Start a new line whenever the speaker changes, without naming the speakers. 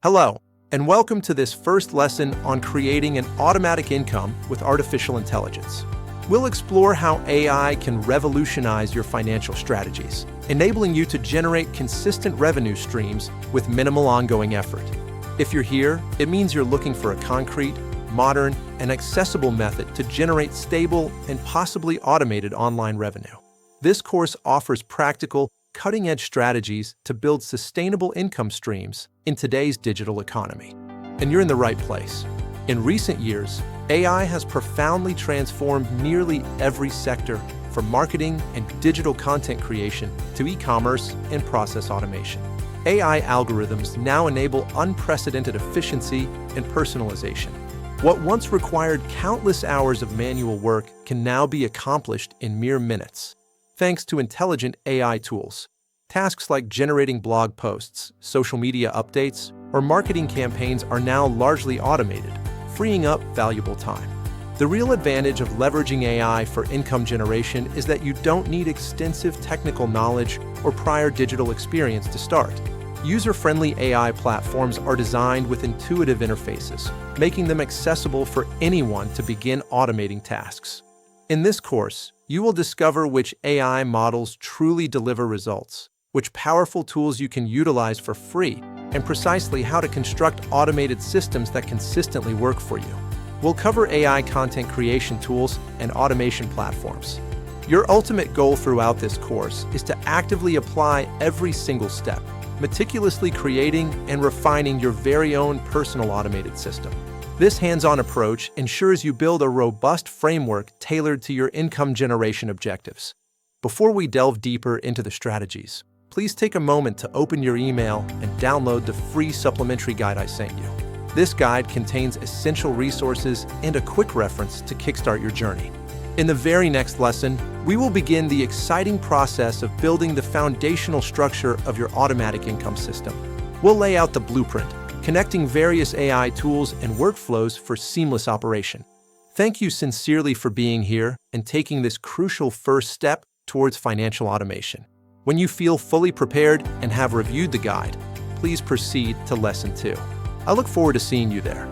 Hello, and welcome to this first lesson on creating an automatic income with artificial intelligence. We'll explore how AI can revolutionize your financial strategies, enabling you to generate consistent revenue streams with minimal ongoing effort. If you're here, it means you're looking for a concrete, modern, and accessible method to generate stable and possibly automated online revenue. This course offers practical, cutting-edge strategies to build sustainable income streams in today's digital economy. And you're in the right place. In recent years, AI has profoundly transformed nearly every sector, from marketing and digital content creation to e-commerce and process automation. AI algorithms now enable unprecedented efficiency and personalization. What once required countless hours of manual work can now be accomplished in mere minutes, thanks to intelligent AI tools. Tasks like generating blog posts, social media updates, or marketing campaigns are now largely automated, freeing up valuable time. The real advantage of leveraging AI for income generation is that you don't need extensive technical knowledge or prior digital experience to start. User-friendly AI platforms are designed with intuitive interfaces, making them accessible for anyone to begin automating tasks. In this course, you will discover which AI models truly deliver results, which powerful tools you can utilize for free, and precisely how to construct automated systems that consistently work for you. We'll cover AI content creation tools and automation platforms. Your ultimate goal throughout this course is to actively apply every single step, meticulously creating and refining your very own personal automated system. This hands-on approach ensures you build a robust framework tailored to your income generation objectives. Before we delve deeper into the strategies, please take a moment to open your email and download the free supplementary guide I sent you. This guide contains essential resources and a quick reference to kickstart your journey. In the very next lesson, we will begin the exciting process of building the foundational structure of your automatic income system. We'll lay out the blueprint, connecting various AI tools and workflows for seamless operation. Thank you sincerely for being here and taking this crucial first step towards financial automation. When you feel fully prepared and have reviewed the guide, please proceed to Lesson 2. I look forward to seeing you there.